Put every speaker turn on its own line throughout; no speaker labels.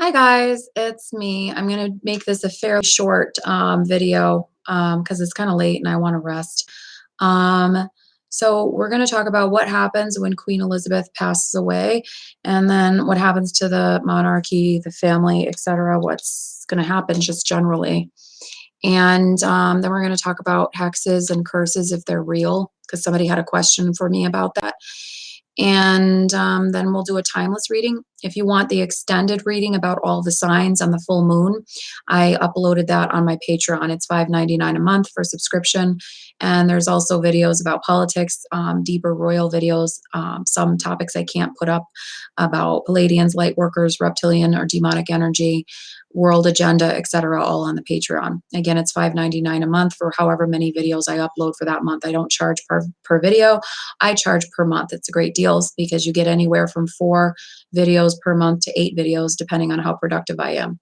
Hi guys, it's me. I'm going to make this a fairly short video because it's kind of late and I want to rest. Um, so we're going to talk about what happens when Queen Elizabeth passes away, and then what happens to the monarchy, the family, etc. What's going to happen just generally. And then we're going to talk about hexes and curses if they're real, because somebody had a question for me about that. And then we'll do a timeless reading. If you want the extended reading about all the signs on the full moon, I uploaded that on my Patreon. It's $5.99 a month for subscription. And there's also videos about politics, deeper royal videos, some topics I can't put up about Palladians, light workers, reptilian or demonic energy, world agenda, etc., all on the Patreon. Again, it's $5.99 a month for however many videos I upload for that month. I don't charge per video. I charge per month. It's a great deal because you get anywhere from 4 videos per month to 8 videos, depending on how productive I am.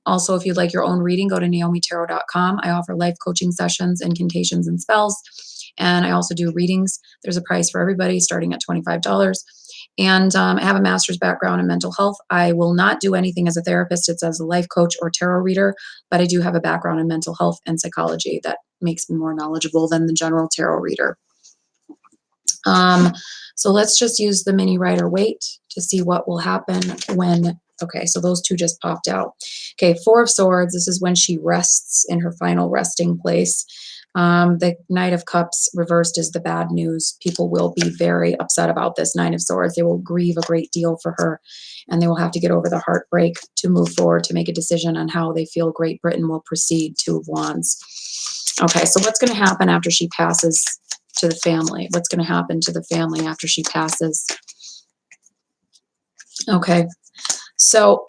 Also, if you'd like your own reading, go to naomitarot.com. I offer life coaching sessions, incantations, and spells. And I also do readings. There's a price for everybody starting at $25. And I have a master's background in mental health. I will not do anything as a therapist. It's as a life coach or tarot reader, but I do have a background in mental health and psychology that makes me more knowledgeable than the general tarot reader. So let's just use the mini Rider-Waite to see what will happen when, okay, so those two just popped out. Okay, 4 of Swords, this is when she rests in her final resting place. The Knight of Cups reversed is the bad news. People will be very upset about this Nine of Swords. They will grieve a great deal for her, and they will have to get over the heartbreak to move forward, to make a decision on how they feel Great Britain will proceed. 2 of Wands. Okay, so what's going to happen after she passes to the family? What's going to happen to the family after she passes? Okay, so,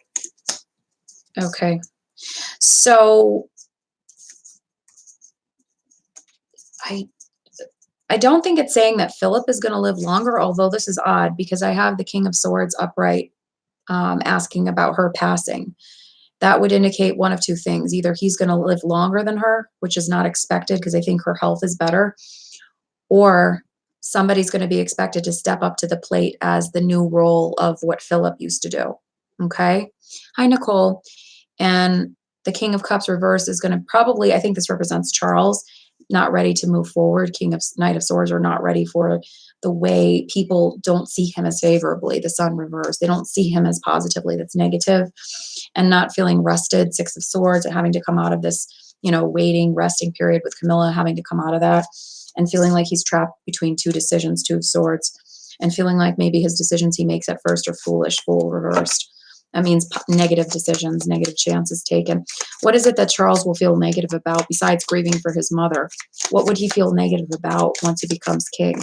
I don't think it's saying that Philip is going to live longer, although this is odd because I have the King of Swords upright asking about her passing. That would indicate one of 2 things. Either he's going to live longer than her, which is not expected because I think her health is better, or somebody's going to be expected to step up to the plate as the new role of what Philip used to do. Okay. Hi, Nicole. And the King of Cups reverse is going to probably, I think this represents Charles, not ready to move forward. Knight of Swords are not ready for the way people don't see him as favorably. The Sun reverse, they don't see him as positively. That's negative, and not feeling rested. 6 of Swords, and having to come out of this, waiting, resting period with Camilla, having to come out of that and feeling like he's trapped between 2 decisions, 2 of Swords, and feeling like maybe his decisions he makes at first are foolish, Fool reversed. That means negative decisions, negative chances taken. What is it that Charles will feel negative about besides grieving for his mother? What would he feel negative about once he becomes king?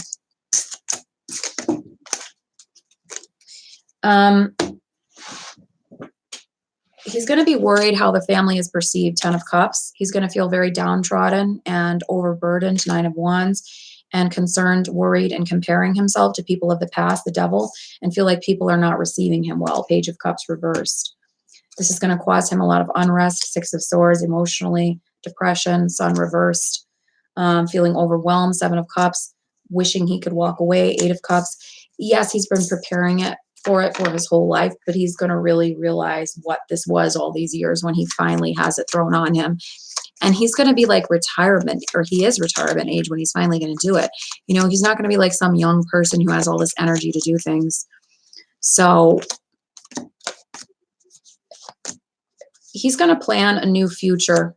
He's going to be worried how the family is perceived, 10 of Cups. He's going to feel very downtrodden and overburdened, 9 of Wands, and concerned, worried, and comparing himself to people of the past, the devil, and feel like people are not receiving him well, Page of Cups reversed. This is going to cause him a lot of unrest, 6 of Swords, emotionally, depression, Sun reversed, feeling overwhelmed, 7 of Cups, wishing he could walk away, 8 of Cups. Yes, he's been preparing for his whole life, but he's going to really realize what this was all these years when he finally has it thrown on him. And he's going to be like retirement, or he is retirement age when he's finally going to do it. He's not going to be like some young person who has all this energy to do things. So he's going to plan a new future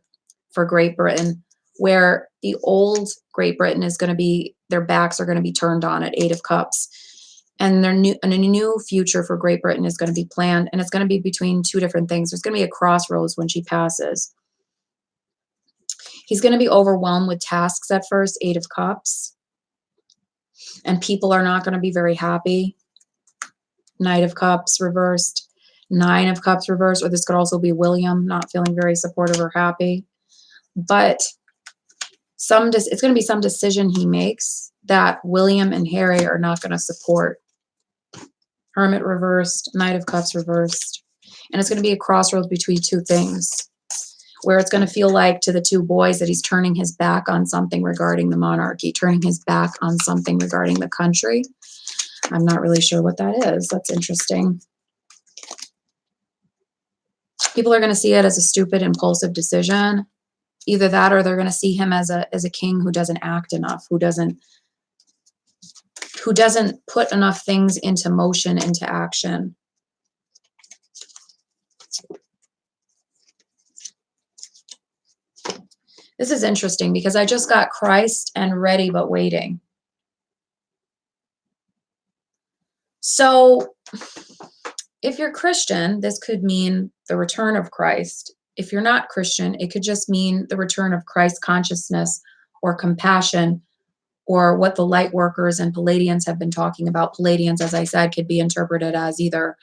for Great Britain, where the old Great Britain is going to be, their backs are going to be turned on at 8 of Cups. And a new future for Great Britain is going to be planned, and it's going to be between 2 different things. There's going to be a crossroads when she passes. He's going to be overwhelmed with tasks at first, 8 of Cups, and people are not going to be very happy. Knight of Cups reversed, 9 of Cups reversed, or this could also be William not feeling very supportive or happy. But it's going to be some decision he makes that William and Harry are not going to support. Hermit reversed, Knight of Cups reversed. And it's going to be a crossroads between 2 things, where it's going to feel like to the 2 boys that he's turning his back on something regarding the monarchy, turning his back on something regarding the country. I'm not really sure what that is. That's interesting. People are going to see it as a stupid, impulsive decision. Either that, or they're going to see him as a king who doesn't act enough, who doesn't put enough things into motion, into action. This is interesting because I just got Christ and ready but waiting. So if you're Christian, this could mean the return of Christ. If you're not Christian, it could just mean the return of Christ consciousness or compassion, or what the light workers and Palladians have been talking about. Palladians, as I said, could be interpreted as either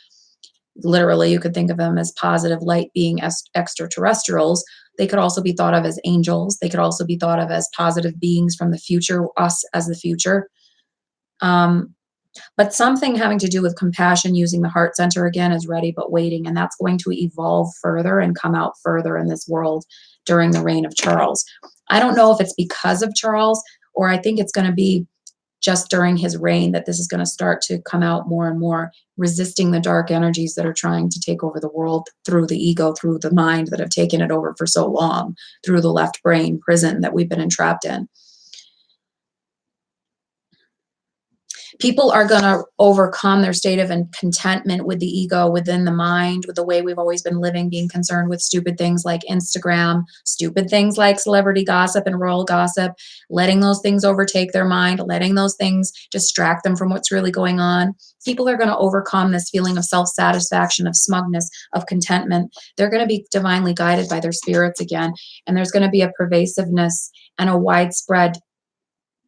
literally, you could think of them as positive light being extraterrestrials. They could also be thought of as angels. They could also be thought of as positive beings from the future, us as the future. But something having to do with compassion, using the heart center again, is ready but waiting. And that's going to evolve further and come out further in this world during the reign of Charles. I don't know if it's because of Charles, or I think it's going to be just during his reign that this is going to start to come out more and more, resisting the dark energies that are trying to take over the world through the ego, through the mind that have taken it over for so long, through the left brain prison that we've been entrapped in. People are going to overcome their state of contentment with the ego within the mind, with the way we've always been living, being concerned with stupid things like Instagram, stupid things like celebrity gossip and royal gossip, letting those things overtake their mind, letting those things distract them from what's really going on. People are going to overcome this feeling of self-satisfaction, of smugness, of contentment. They're going to be divinely guided by their spirits again. And there's going to be a pervasiveness and a widespread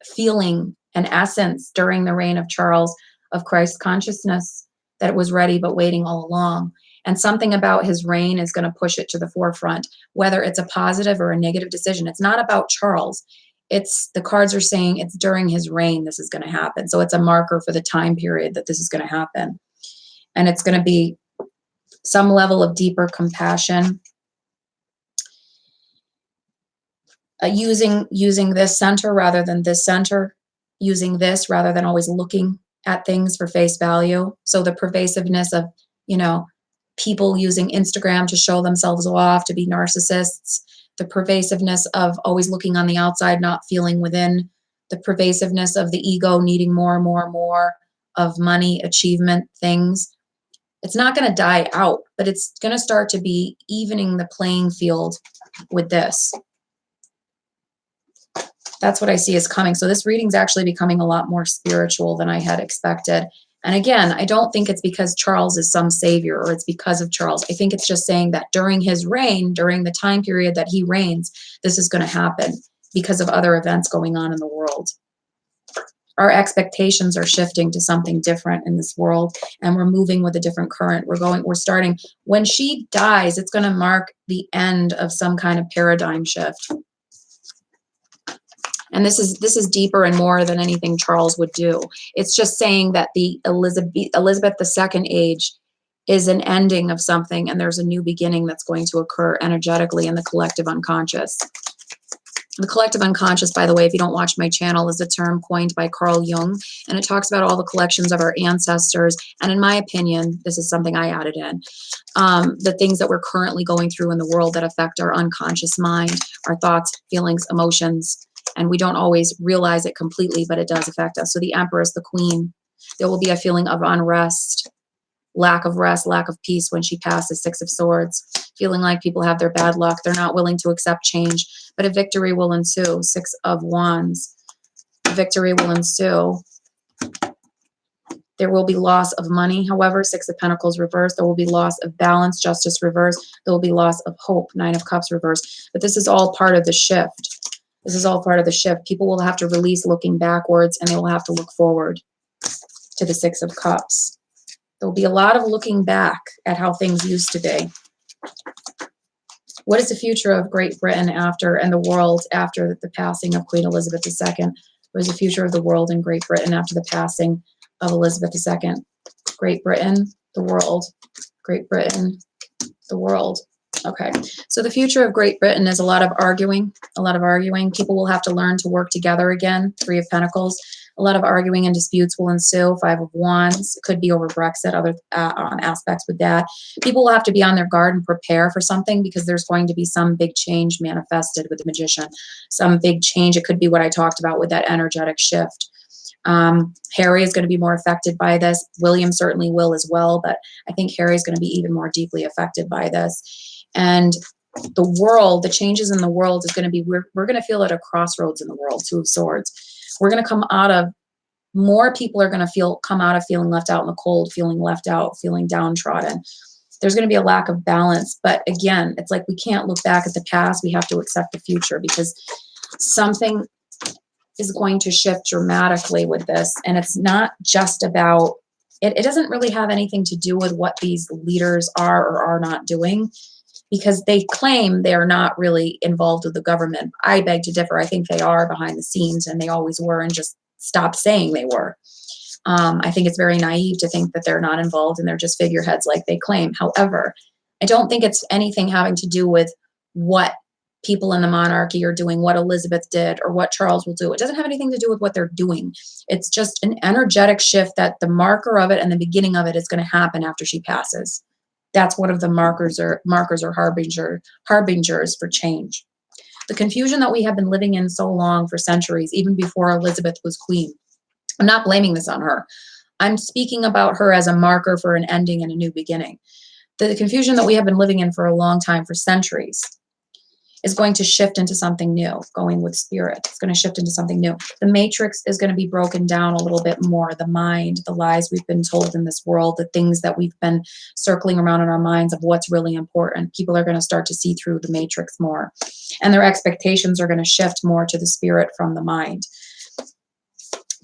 feeling and essence during the reign of Charles of Christ consciousness that was ready but waiting all along. And something about his reign is going to push it to the forefront, whether it's a positive or a negative decision. It's not about Charles. It's the cards are saying it's during his reign this is going to happen. So it's a marker for the time period that this is going to happen. And it's going to be some level of deeper compassion, using this center rather than this center, using this rather than always looking at things for face value. So the pervasiveness of, people using Instagram to show themselves off, to be narcissists, the pervasiveness of always looking on the outside, not feeling within, the pervasiveness of the ego needing more and more and more of money, achievement, things. It's not going to die out, but it's going to start to be evening the playing field with this. That's what I see is coming. So this reading's actually becoming a lot more spiritual than I had expected. And again, I don't think it's because Charles is some savior or it's because of Charles. I think it's just saying that during his reign, during the time period that he reigns, this is going to happen because of other events going on in the world. Our expectations are shifting to something different in this world, and we're moving with a different current. We're starting, when she dies, it's going to mark the end of some kind of paradigm shift. And this is deeper and more than anything Charles would do. It's just saying that the Elizabeth II age is an ending of something, and there's a new beginning that's going to occur energetically in the collective unconscious. The collective unconscious, by the way, if you don't watch my channel, is a term coined by Carl Jung, and it talks about all the collections of our ancestors. And in my opinion, this is something I added in, the things that we're currently going through in the world that affect our unconscious mind, our thoughts, feelings, emotions. And we don't always realize it completely, but it does affect us. So the Empress, the Queen, there will be a feeling of unrest, lack of rest, lack of peace when she passes, Six of Swords, feeling like people have their bad luck. They're not willing to accept change, but a victory will ensue. Six of Wands, victory will ensue. There will be loss of money. However, Six of Pentacles reversed. There will be loss of balance, Justice reversed. There will be loss of hope, Nine of Cups reversed. But this is all part of the shift. This is all part of the shift. People will have to release looking backwards, and they will have to look forward to the Six of Cups. There will be a lot of looking back at how things used to be. What is the future of Great Britain after, and the world after the passing of Queen Elizabeth II? What is the future of the world and Great Britain after the passing of Elizabeth II? Great Britain, the world. Great Britain, the world. Okay, so the future of Great Britain is a lot of arguing, People will have to learn to work together again. Three of Pentacles. A lot of arguing and disputes will ensue. Five of Wands. It could be over Brexit, other aspects with that. People will have to be on their guard and prepare for something because there's going to be some big change manifested with the Magician. Some big change. It could be what I talked about with that energetic shift. Harry is going to be more affected by this. William certainly will as well, but I think Harry is going to be even more deeply affected by this. And the world, the changes in the world is going to be, we're going to feel at a crossroads in the world, Two of Swords. We're going to come out of, more people are going to come out of feeling left out in the cold, feeling left out, feeling downtrodden. There's going to be a lack of balance. But again, it's like we can't look back at the past. We have to accept the future because something is going to shift dramatically with this. And it's not just about, it doesn't really have anything to do with what these leaders are or are not doing, because they claim they are not really involved with the government. I beg to differ. I think they are behind the scenes, and they always were, and just stopped saying they were. I think it's very naive to think that they're not involved and they're just figureheads like they claim. However, I don't think it's anything having to do with what people in the monarchy are doing, what Elizabeth did, or what Charles will do. It doesn't have anything to do with what they're doing. It's just an energetic shift that the marker of it and the beginning of it is going to happen after she passes. That's one of the markers or harbingers for change. The confusion that we have been living in so long, for centuries, even before Elizabeth was queen. I'm not blaming this on her. I'm speaking about her as a marker for an ending and a new beginning. The confusion that we have been living in for a long time, for centuries, is going to shift into something new, going with spirit. It's going to shift into something new. The matrix is going to be broken down a little bit more. The mind, the lies we've been told in this world, the things that we've been circling around in our minds of what's really important. People are going to start to see through the matrix more. And their expectations are going to shift more to the spirit from the mind.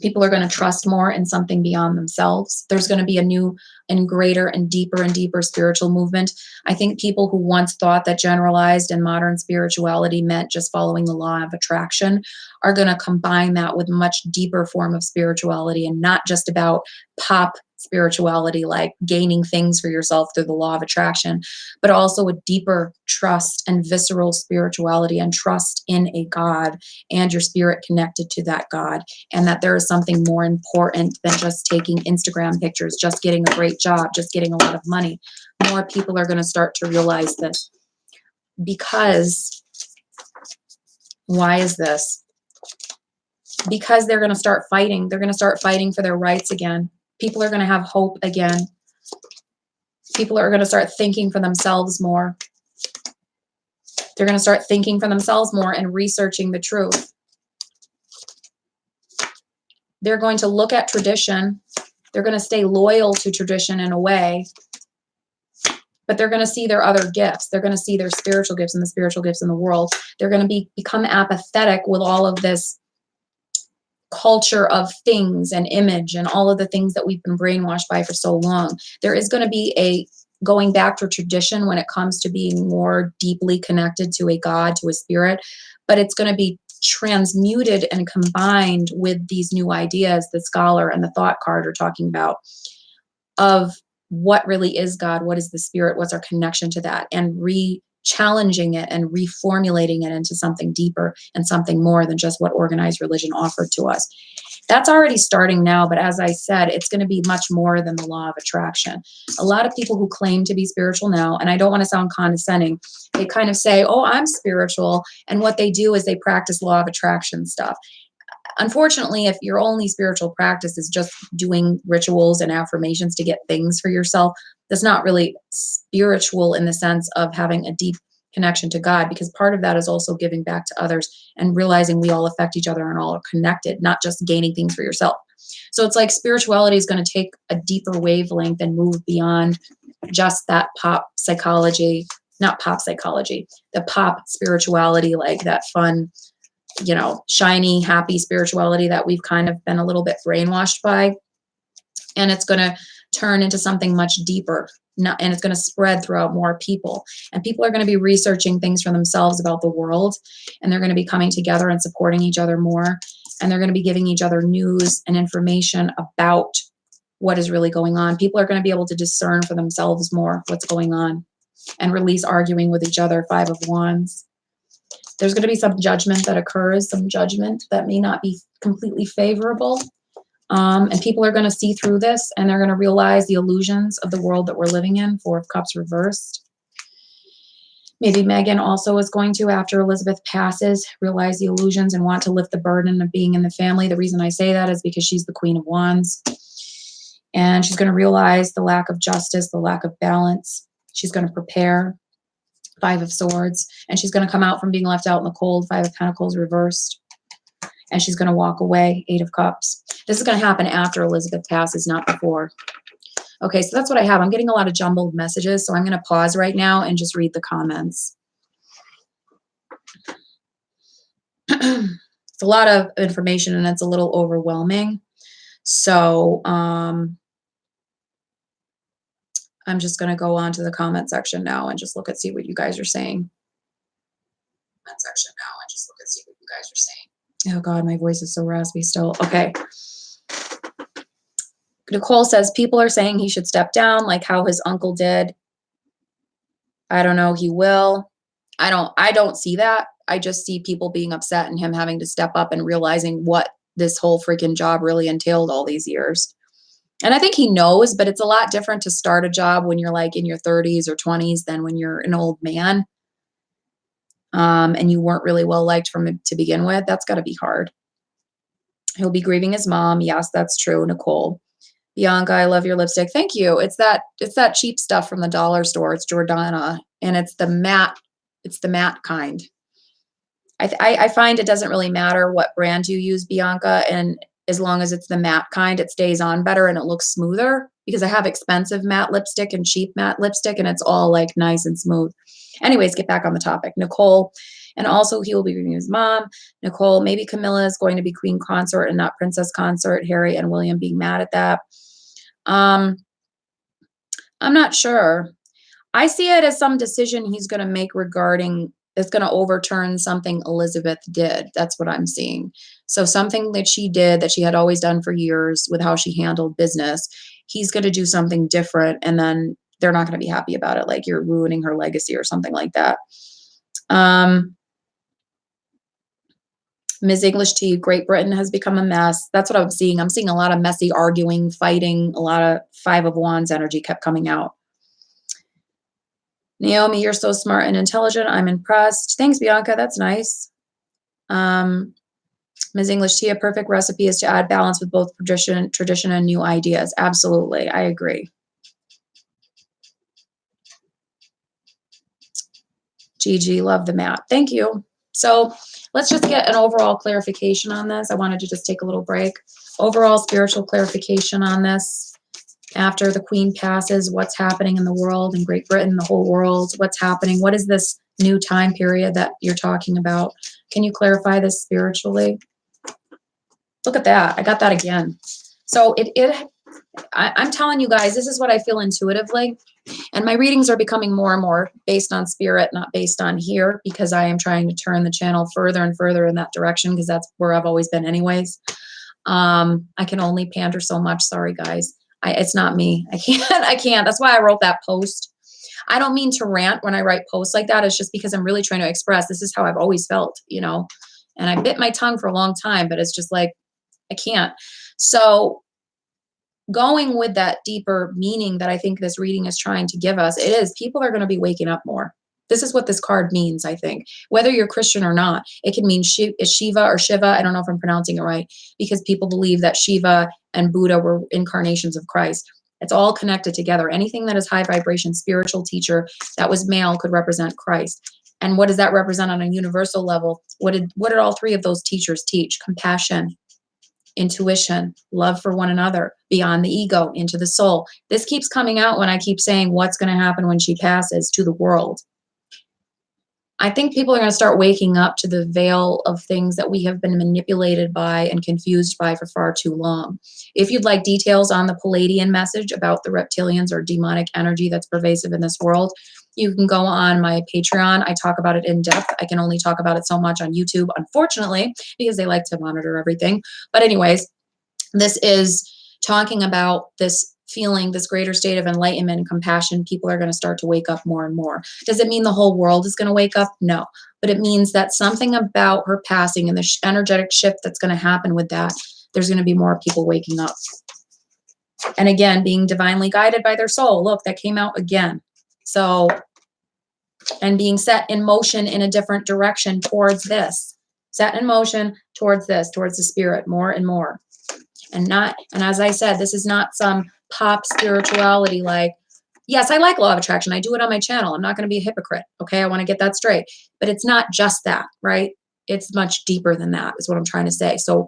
People are going to trust more in something beyond themselves. There's going to be a new and greater and deeper spiritual movement. I think people who once thought that generalized and modern spirituality meant just following the law of attraction are going to combine that with much deeper form of spirituality, and not just about pop spirituality, like gaining things for yourself through the law of attraction, but also a deeper trust and visceral spirituality and trust in a God and your spirit connected to that God, and that there is something more important than just taking Instagram pictures, just getting a great job, just getting a lot of money. More people are going to start to realize this. Because, why is this? Because they're going to start fighting. They're going to start fighting for their rights again. People are going to have hope again. People are going to start thinking for themselves more. They're going to start thinking for themselves more and researching the truth. They're going to look at tradition. They're going to stay loyal to tradition in a way, but they're going to see their other gifts. They're going to see their spiritual gifts and the spiritual gifts in the world. They're going to become apathetic with all of this culture of things and image and all of the things that we've been brainwashed by for so long. There is going to be a going back to tradition when it comes to being more deeply connected to a God, to a spirit, but it's going to be transmuted and combined with these new ideas the scholar and the thought card are talking about, of what really is God, what is the spirit, what's our connection to that, and challenging it and reformulating it into something deeper and something more than just what organized religion offered to us. That's already starting now, but as I said, it's going to be much more than the law of attraction. A lot of people who claim to be spiritual now, and I don't want to sound condescending, they kind of say, oh, I'm spiritual, and what they do is they practice law of attraction stuff. Unfortunately, if your only spiritual practice is just doing rituals and affirmations to get things for yourself, that's not really spiritual in the sense of having a deep connection to God, because part of that is also giving back to others and realizing we all affect each other and all are connected, not just gaining things for yourself. So it's like spirituality is going to take a deeper wavelength and move beyond just that pop psychology, not pop psychology, the pop spirituality, like that fun, you know, shiny, happy spirituality that we've kind of been a little bit brainwashed by. And it's going to turn into something much deeper, and it's going to spread throughout more people. And people are going to be researching things for themselves about the world, and they're going to be coming together and supporting each other more. And they're going to be giving each other news and information about what is really going on. People are going to be able to discern for themselves more what's going on and release arguing with each other. Five of Wands. There's going to be some judgment that occurs, some judgment that may not be completely favorable. And people are going to see through this, and they're going to realize the illusions of the world that we're living in. Four of Cups reversed. Maybe Megan also is going to, after Elizabeth passes, realize the illusions and want to lift the burden of being in the family. The reason I say that is because she's the Queen of Wands. And she's going to realize the lack of justice, the lack of balance. She's going to prepare. Five of Swords. And she's going to come out from being left out in the cold. Five of Pentacles reversed. And she's going to walk away. Eight of Cups. This is going to happen after Elizabeth passes, not before. Okay, so that's what I have. I'm getting a lot of jumbled messages, so I'm going to pause right now and just read the comments. It's a lot of information, and it's a little overwhelming. So I'm just going to go on to the comment section now and just see what you guys are saying. Oh God, my voice is so raspy still. Okay. Nicole says, people are saying he should step down like how his uncle did. I don't know, he will. I don't see that. I just see people being upset and him having to step up and realizing what this whole freaking job really entailed all these years. And I think he knows, but it's a lot different to start a job when you're like in your 30s or 20s than when you're an old man. And you weren't really well liked to begin with. That's got to be hard. He'll be grieving his mom. Yes, that's true, Nicole. Bianca, I love your lipstick. Thank you. It's that cheap stuff from the dollar store. It's Jordana, and it's the matte kind. I find it doesn't really matter what brand you use, Bianca, and as long as it's the matte kind, it stays on better and it looks smoother, because I have expensive matte lipstick and cheap matte lipstick, and it's all like nice and smooth. Anyways, get back on the topic. Nicole, and also he will be grieving his mom. Nicole, maybe Camilla is going to be queen consort and not princess consort. Harry and William being mad at that. I'm not sure. I see it as some decision he's going to make regarding, it's going to overturn something Elizabeth did. That's what I'm seeing. So something that she did that she had always done for years with how she handled business, he's going to do something different, and then they're not going to be happy about it. Like, you're ruining her legacy or something like that. Ms. English to you, Great Britain has become a mess. That's what I'm seeing. I'm seeing a lot of messy arguing, fighting, a lot of Five of Wands energy kept coming out. Naomi, you're so smart and intelligent. I'm impressed. Thanks, Bianca. That's nice. Ms. English, tea, a perfect recipe is to add balance with both tradition and new ideas. Absolutely. I agree. Gigi, love the mat. Thank you. So let's just get an overall clarification on this. I wanted to just take a little break. Overall spiritual clarification on this. After the queen passes, what's happening in the world, in Great Britain, the whole world, what's happening? What is this new time period that you're talking about? Can you clarify this spiritually? Look at that. I got that again. So I'm telling you guys, this is what I feel intuitively. And my readings are becoming more and more based on spirit, not based on here, because I am trying to turn the channel further and further in that direction, because that's where I've always been anyways. I can only pander so much. Sorry, guys. It's not me. I can't. That's why I wrote that post. I don't mean to rant when I write posts like that. It's just because I'm really trying to express, this is how I've always felt, you know, and I bit my tongue for a long time, but it's just like, I can't. So going with that deeper meaning that I think this reading is trying to give us, it is, people are going to be waking up more. This is what this card means, I think. Whether you're Christian or not, it can mean Shiva or Shiva. I don't know if I'm pronouncing it right, because people believe that Shiva and Buddha were incarnations of Christ. It's all connected together. Anything that is high vibration, spiritual teacher that was male could represent Christ. And what does that represent on a universal level? What did all three of those teachers teach? Compassion, intuition, love for one another, beyond the ego, into the soul. This keeps coming out when I keep saying what's going to happen when she passes to the world. I think people are going to start waking up to the veil of things that we have been manipulated by and confused by for far too long. If you'd like details on the Palladian message about the reptilians or demonic energy that's pervasive in this world, you can go on my Patreon. I talk about it in depth. I can only talk about it so much on YouTube, unfortunately, because they like to monitor everything. But anyways, this is talking about this feeling, this greater state of enlightenment and compassion. People are going to start to wake up more and more. Does it mean the whole world is going to wake up? No. But it means that something about her passing and the energetic shift that's going to happen with that, there's going to be more people waking up. And again, being divinely guided by their soul. Look, that came out again. So, and being set in motion in a different direction towards this. Set in motion towards this, towards the spirit, more and more. And as I said, this is not some pop spirituality like, yes, I like law of attraction. I do it on my channel. I'm not going to be a hypocrite. Okay. I want to get that straight. But it's not just that, right? It's much deeper than that, is what I'm trying to say. So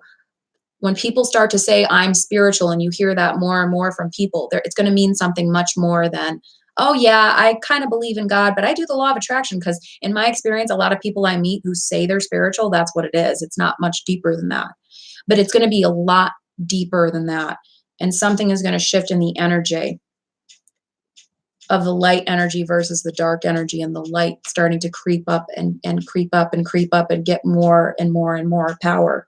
when people start to say, I'm spiritual, and you hear that more and more from people, it's going to mean something much more than, oh, yeah, I kind of believe in God, but I do the law of attraction. Because in my experience, a lot of people I meet who say they're spiritual, that's what it is. It's not much deeper than that. But it's going to be a lot deeper than that. And something is going to shift in the energy of the light energy versus the dark energy, and the light starting to creep up and creep up and creep up and get more and more and more power,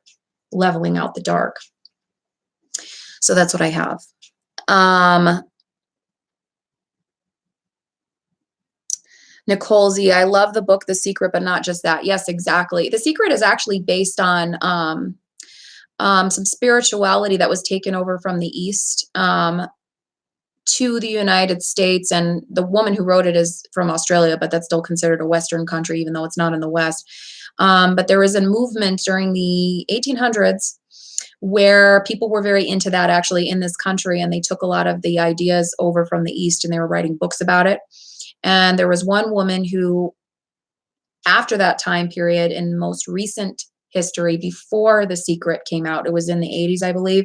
leveling out the dark. So that's what I have. Nicole Z, I love the book, The Secret, but not just that. Yes, exactly. The Secret is actually based on some spirituality that was taken over from the East to the United States. And the woman who wrote it is from Australia, but that's still considered a Western country, even though it's not in the West. But there was a movement during the 1800s where people were very into that actually in this country. And they took a lot of the ideas over from the East, and they were writing books about it. And there was one woman who, after that time period, in most recent history, before The Secret came out, it was in the 80s, I believe,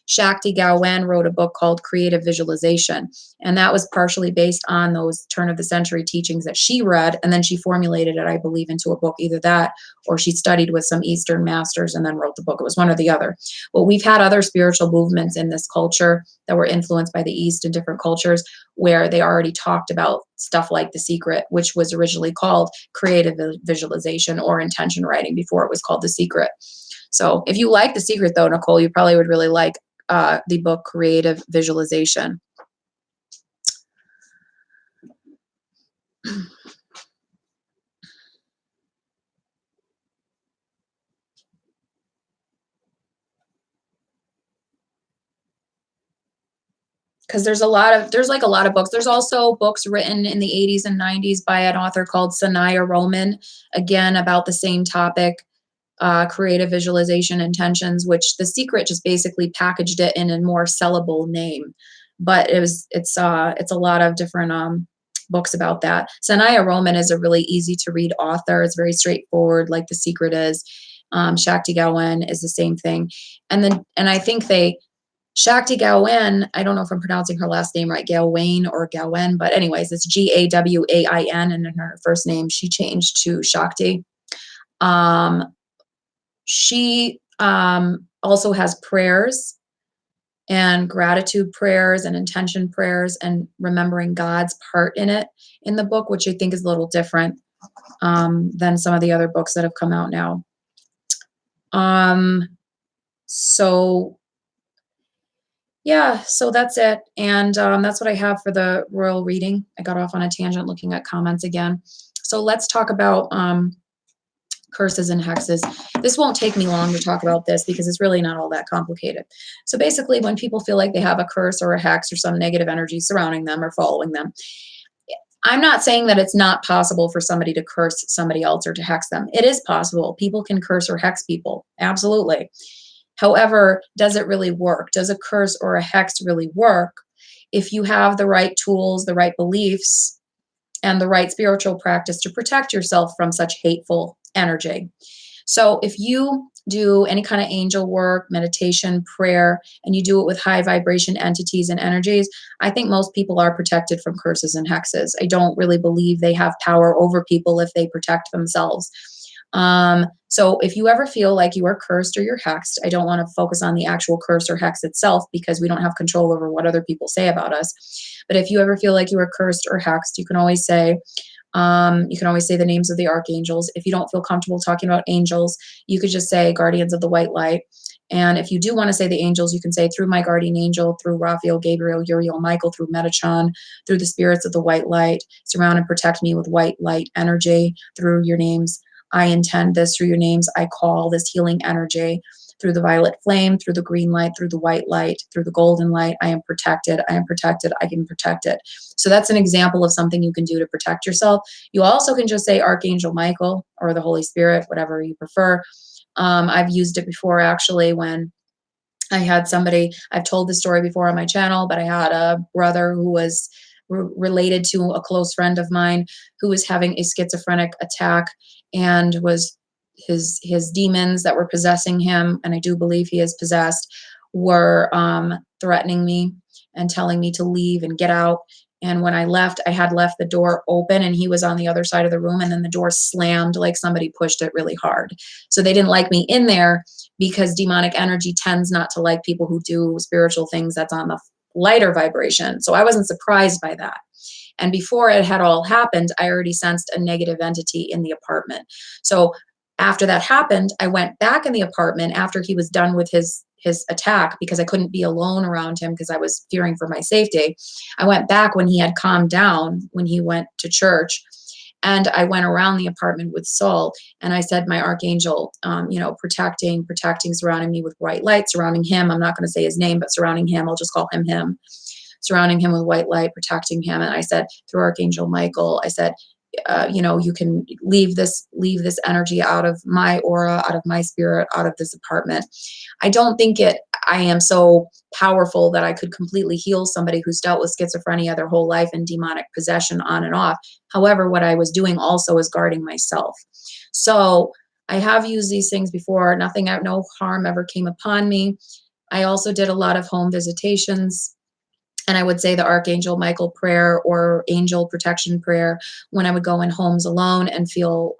Shakti Gawain wrote a book called Creative Visualization. And that was partially based on those turn of the century teachings that she read. And then she formulated it, I believe, into a book, either that or she studied with some Eastern masters and then wrote the book. It was one or the other. Well, we've had other spiritual movements in this culture that were influenced by the East and different cultures where they already talked about stuff like The Secret, which was originally called Creative Visualization or intention writing before it was called The Secret. So if you like The Secret, though, Nicole, you probably would really like the book Creative Visualization. Because there's like a lot of books. There's also books written in the 80s and 90s by an author called Sanaya Roman, again, about the same topic. Creative visualization intentions, which The Secret just basically packaged it in a more sellable name. But it's a lot of different books about that. Sanaya Roman is a really easy to read author. It's very straightforward, like The Secret is. Shakti Gawain is the same thing. And I think Shakti Gawain, I don't know if I'm pronouncing her last name right, Gawain or Gawain, but anyways, it's Gawain, and in her first name she changed to Shakti. She also has prayers and gratitude prayers and intention prayers and remembering God's part in it in the book, which I think is a little different than some of the other books that have come out now. So yeah, so that's it. And that's what I have for the royal reading. I got off on a tangent looking at comments again. So let's talk about curses and hexes. This won't take me long to talk about this because it's really not all that complicated. So basically, when people feel like they have a curse or a hex or some negative energy surrounding them or following them, I'm not saying that it's not possible for somebody to curse somebody else or to hex them. It is possible. People can curse or hex people. Absolutely. However, does it really work? Does a curse or a hex really work if you have the right tools, the right beliefs, and the right spiritual practice to protect yourself from such hateful energy? So if you do any kind of angel work, meditation, prayer, and you do it with high vibration entities and energies, I think most people are protected from curses and hexes. I don't really believe they have power over people if they protect themselves. So if you ever feel like you are cursed or you're hexed, I don't want to focus on the actual curse or hex itself because we don't have control over what other people say about us. But if you ever feel like you are cursed or hexed, you can always say the names of the archangels. If you don't feel comfortable talking about angels, you could just say guardians of the white light. And if you do want to say the angels, you can say through my guardian angel, through Raphael, Gabriel, Uriel, Michael, through Metachon, through the spirits of the white light, surround and protect me with white light energy through your names. I intend this through your names. I call this healing energy through the violet flame, through the green light, through the white light, through the golden light. I am protected. I am protected. I can protect it. So that's an example of something you can do to protect yourself. You also can just say Archangel Michael or the Holy Spirit, whatever you prefer. I've used it before actually when I had somebody, I've told this story before on my channel, but I had a brother who was related to a close friend of mine who was having a schizophrenic attack, and was his demons that were possessing him, and I do believe he is possessed, were threatening me and telling me to leave and get out. And when I left, I had left the door open and he was on the other side of the room, and then the door slammed like somebody pushed it really hard. So they didn't like me in there, because demonic energy tends not to like people who do spiritual things that's on the lighter vibration. So I wasn't surprised by that. And before it had all happened, I already sensed a negative entity in the apartment. So after that happened, I went back in the apartment after he was done with his attack, because I couldn't be alone around him because I was fearing for my safety. I went back when he had calmed down, when he went to church, and I went around the apartment with Saul, and I said, my archangel, protecting, surrounding me with white light, surrounding him. I'm not going to say his name, but surrounding him. I'll just call him. Surrounding him with white light, protecting him. And I said, through Archangel Michael, I said, you can leave this energy out of my aura, out of my spirit, out of this apartment. I don't think I am so powerful that I could completely heal somebody who's dealt with schizophrenia their whole life and demonic possession on and off. However, what I was doing also is guarding myself. So I have used these things before. No harm ever came upon me. I also did a lot of home visitations. And I would say the Archangel Michael prayer or angel protection prayer when I would go in homes alone and feel,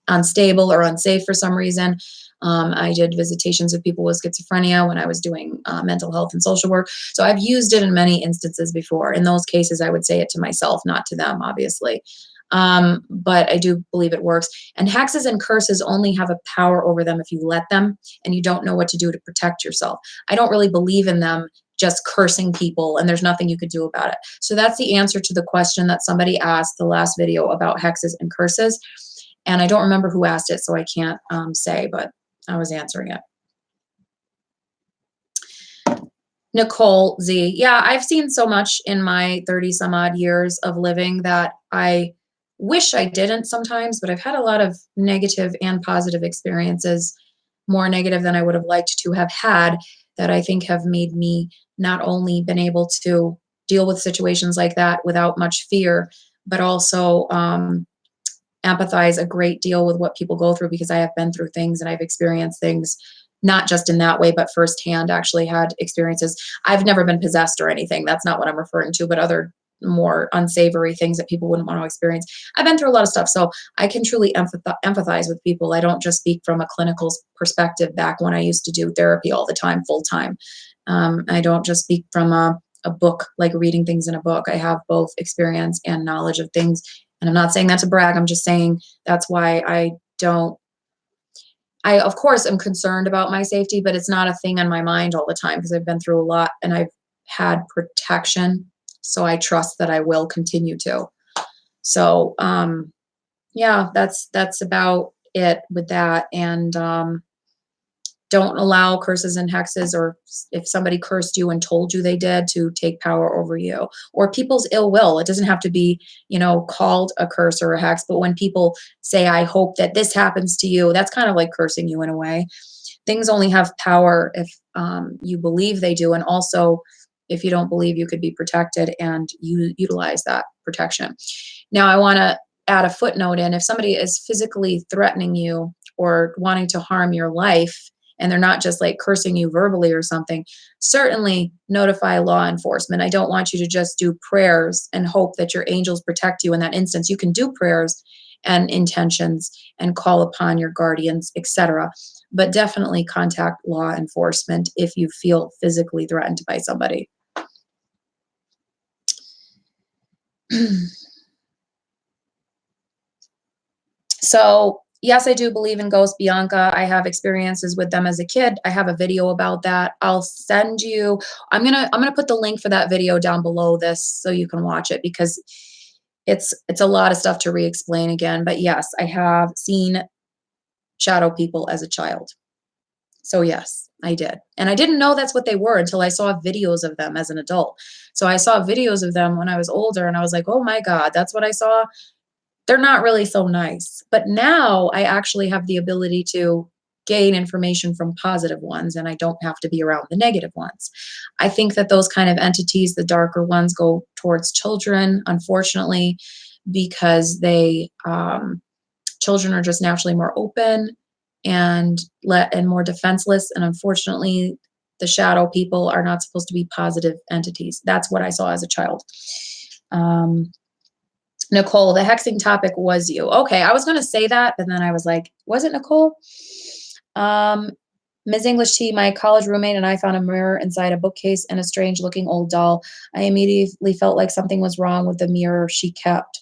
unstable or unsafe for some reason. I did visitations of people with schizophrenia when I was doing mental health and social work. So I've used it in many instances before. In those cases, I would say it to myself, not to them, obviously. But I do believe it works. And hexes and curses only have a power over them if you let them and you don't know what to do to protect yourself. I don't really believe in them just cursing people and there's nothing you could do about it. So that's the answer to the question that somebody asked the last video about hexes and curses. And I don't remember who asked it, so I can't say, but I was answering it. Nicole Z. Yeah, I've seen so much in my 30 some odd years of living that I wish I didn't sometimes, but I've had a lot of negative and positive experiences, more negative than I would have liked to have had, that I think have made me not only been able to deal with situations like that without much fear, but also empathize a great deal with what people go through, because I have been through things and I've experienced things, not just in that way, but firsthand actually had experiences. I've never been possessed or anything. That's not what I'm referring to, but other more unsavory things that people wouldn't want to experience. I've been through a lot of stuff, so I can truly empathize with people. I don't just speak from a clinical perspective back when I used to do therapy all the time, full time. I don't just speak from a book, like reading things in a book. I have both experience and knowledge of things. And I'm not saying that to brag. I'm just saying that's why I, of course, am concerned about my safety, but it's not a thing on my mind all the time because I've been through a lot and I've had protection. So I trust that I will continue to. So, yeah, that's about it with that. And don't allow curses and hexes, or if somebody cursed you and told you they did, to take power over you, or people's ill will. It doesn't have to be, called a curse or a hex, but when people say, I hope that this happens to you, that's kind of like cursing you in a way. Things only have power if you believe they do. And also, if you don't believe, you could be protected and you utilize that protection. Now, I want to add a footnote in. If somebody is physically threatening you or wanting to harm your life, and they're not just like cursing you verbally or something, certainly notify law enforcement. I don't want you to just do prayers and hope that your angels protect you in that instance. You can do prayers and intentions and call upon your guardians, etc. But definitely contact law enforcement if you feel physically threatened by somebody. So, yes, I do believe in ghosts, Bianca. I have experiences with them as a kid. I have a video about that. I'll send you, I'm gonna put the link for that video down below this so you can watch it, because it's a lot of stuff to re-explain again. But yes, I have seen shadow people as a child. So yes, I did. And I didn't know that's what they were until I saw videos of them as an adult. So I saw videos of them when I was older and I was like, oh my God, that's what I saw. They're not really so nice. But now I actually have the ability to gain information from positive ones and I don't have to be around the negative ones. I think that those kind of entities, the darker ones, go towards children, unfortunately, because children are just naturally more open and more defenseless. And unfortunately, the shadow people are not supposed to be positive entities. That's what I saw as a child. Nicole, the hexing topic was you. Okay, I was going to say that, but then I was like, was it Nicole? Ms. English T, my college roommate and I found a mirror inside a bookcase and a strange looking old doll. I immediately felt like something was wrong with the mirror she kept.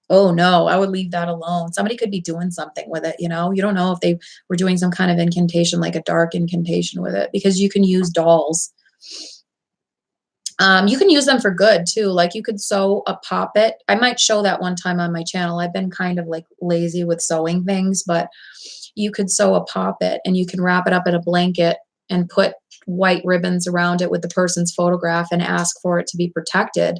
Oh no, I would leave that alone. Somebody could be doing something with it, you know? You don't know if they were doing some kind of incantation, like a dark incantation with it, because you can use dolls. You can use them for good too. Like you could sew a poppet. I might show that one time on my channel. I've been kind of like lazy with sewing things, but you could sew a poppet and you can wrap it up in a blanket and put white ribbons around it with the person's photograph and ask for it to be protected.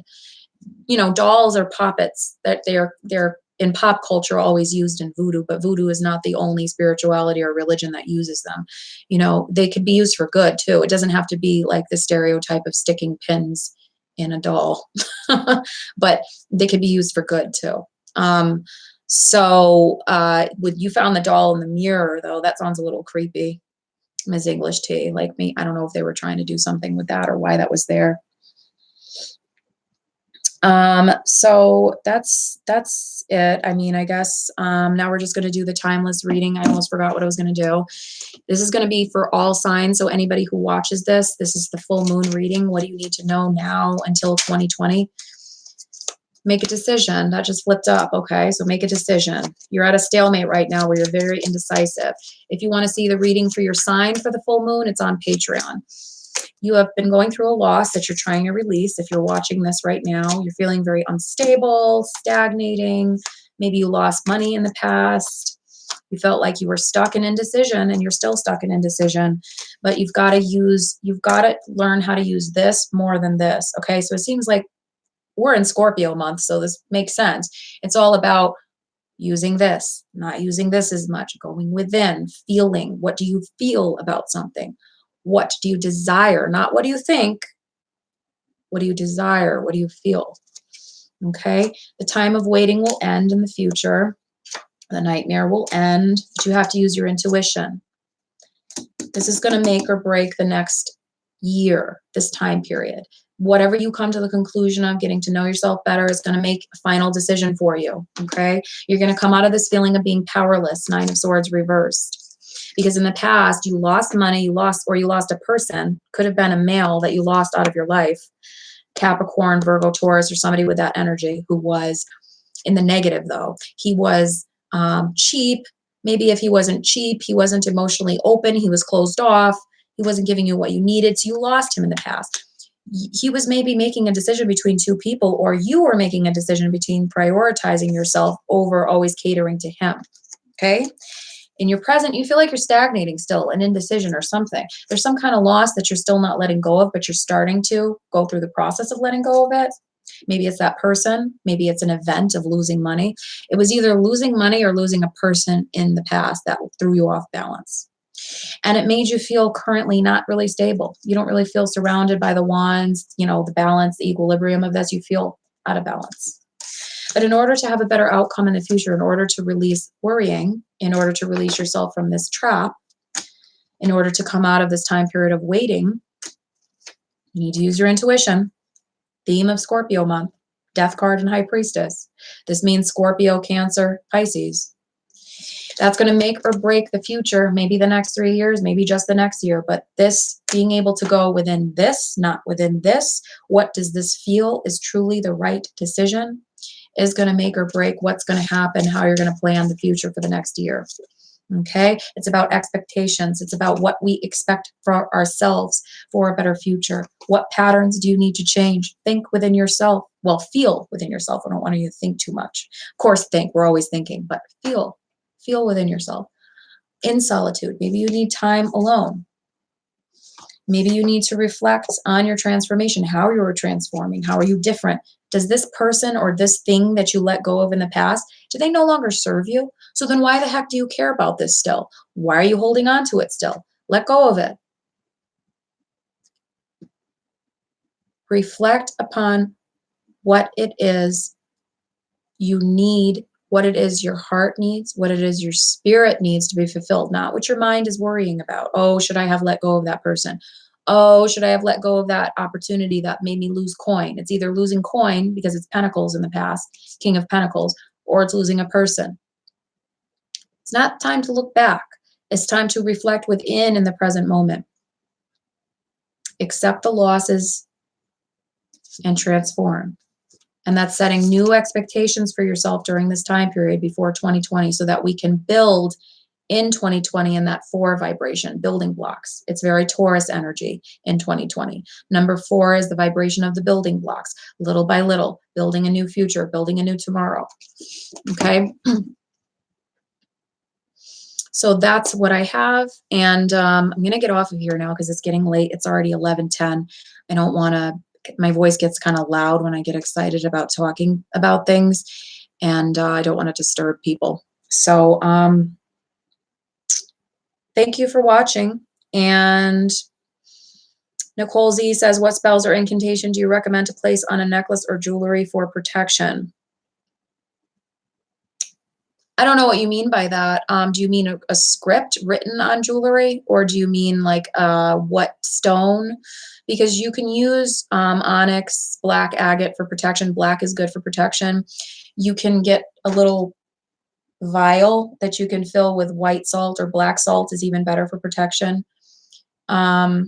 You know, dolls or puppets that they're in pop culture always used in voodoo, but voodoo is not the only spirituality or religion that uses them. You know, they could be used for good too. It doesn't have to be like the stereotype of sticking pins in a doll, but they could be used for good too. With you found the doll in the mirror though, that sounds a little creepy. Ms. English T, like me, I don't know if they were trying to do something with that or why that was there. So that's it. I mean, I guess, now we're just going to do the timeless reading. I almost forgot what I was going to do. This is going to be for all signs. So anybody who watches this is the full moon reading. What do you need to know now until 2020? Make a decision. That just flipped up. Okay. So make a decision. You're at a stalemate right now where you're very indecisive. If you want to see the reading for your sign for the full moon, it's on Patreon. You have been going through a loss that you're trying to release. If you're watching this right now, you're feeling very unstable, stagnating. Maybe you lost money in the past. You felt like you were stuck in indecision and you're still stuck in indecision, but you've got to learn how to use this more than this. Okay. So it seems like we're in Scorpio month. So this makes sense. It's all about using this, not using this as much, going within, feeling. What do you feel about something? What do you desire? Not what do you think? What do you desire? What do you feel? Okay. The time of waiting will end in the future. The nightmare will end, but you have to use your intuition. This is going to make or break the next year, this time period. Whatever you come to the conclusion of, getting to know yourself better is going to make a final decision for you. Okay. You're going to come out of this feeling of being powerless, Nine of Swords reversed. Because in the past, you lost money, you lost a person, could have been a male that you lost out of your life, Capricorn, Virgo, Taurus, or somebody with that energy who was in the negative though. He was cheap. Maybe if he wasn't cheap, he wasn't emotionally open, he was closed off, he wasn't giving you what you needed, so you lost him in the past. He was maybe making a decision between two people, or you were making a decision between prioritizing yourself over always catering to him. Okay. In your present, you feel like you're stagnating still, an indecision or something. There's some kind of loss that you're still not letting go of, but you're starting to go through the process of letting go of it. Maybe it's that person. Maybe it's an event of losing money. It was either losing money or losing a person in the past that threw you off balance. And it made you feel currently not really stable. You don't really feel surrounded by the wands, you know, the balance, the equilibrium of this. You feel out of balance. But in order to have a better outcome in the future, in order to release worrying, in order to release yourself from this trap, in order to come out of this time period of waiting, you need to use your intuition. Theme of Scorpio month, Death card and High Priestess. This means Scorpio, Cancer, Pisces. That's going to make or break the future, maybe the next 3 years, maybe just the next year. But this, being able to go within this, not within this, what does this feel is truly the right decision, is going to make or break what's going to happen, how you're going to plan the future for the next year. Okay. It's about expectations. It's about what we expect for ourselves for a better future. What patterns do you need to change? Think within yourself. Well, feel within yourself. I don't want you to think too much. Of course, think. We're always thinking, but feel within yourself. in solitude. Maybe you need time alone. Maybe you need to reflect on your transformation, how you were transforming, how are you different? Does this person or this thing that you let go of in the past, do they no longer serve you? So then why the heck do you care about this still? Why are you holding on to it still? Let go of it. Reflect upon what it is you need, what it is your heart needs, what it is your spirit needs to be fulfilled, not what your mind is worrying about. Oh, should I have let go of that person? Oh, should I have let go of that opportunity that made me lose coin? It's either losing coin because it's pentacles in the past, King of Pentacles, or it's losing a person. It's not time to look back. It's time to reflect within in the present moment. Accept the losses and transform. And that's setting new expectations for yourself during this time period before 2020 so that we can build in 2020 in that 4 vibration, building blocks. It's very Taurus energy in 2020. Number 4 is the vibration of the building blocks, little by little, building a new future, building a new tomorrow. Okay. So that's what I have. And I'm going to get off of here now because it's getting late. It's already 11:10. I don't want to, my voice gets kind of loud when I get excited about talking about things. And I don't want to disturb people. So thank you for watching. And Nicole Z says, what spells or incantation do you recommend to place on a necklace or jewelry for protection? I don't know what you mean by that. Do you mean a script written on jewelry, or do you mean like what stone? Because you can use onyx, black agate for protection. Black is good for protection. You can get a little vial that you can fill with white salt, or black salt is even better for protection. A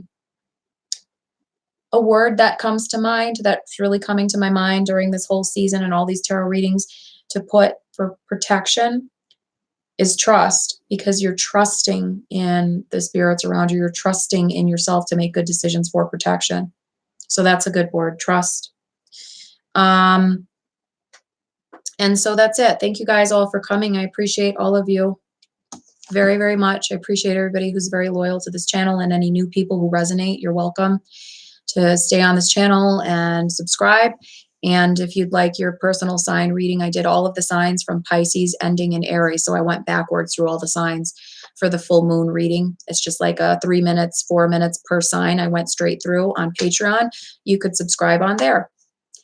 word that comes to mind, that's really coming to my mind during this whole season and all these tarot readings to put for protection, is trust, because you're trusting in the spirits around you. You're trusting in yourself to make good decisions for protection. So that's a good word, trust. And so that's it. Thank you guys all for coming. I appreciate all of you very, very much. I appreciate everybody who's very loyal to this channel, and any new people who resonate. You're welcome to stay on this channel and subscribe. And if you'd like your personal sign reading, I did all of the signs from Pisces ending in Aries. So I went backwards through all the signs for the full moon reading. It's just like 3 minutes, 4 minutes per sign. I went straight through on Patreon. You could subscribe on there.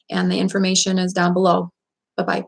And the information is down below. Bye-bye.